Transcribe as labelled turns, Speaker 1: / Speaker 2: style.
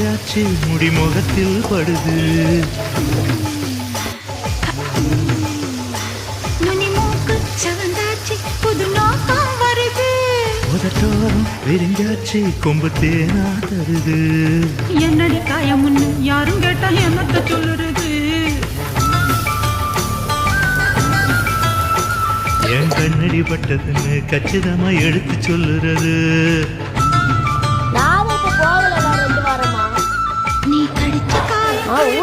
Speaker 1: விடிஞ்சாச்சு முடிமுகத்தில் படுது. உதட்டோரம் விரிஞ்சாச்சு கொம்பு தேனா தருது.
Speaker 2: என்னடி காயமுன்னு யாரும் கேட்டா என்னத்த சொல்லுறது.
Speaker 1: என் கண்ணடி பட்டதுன்னு கச்சிதமா எடுத்து சொல்லுறது.
Speaker 2: நீ கடிச்ச காயம்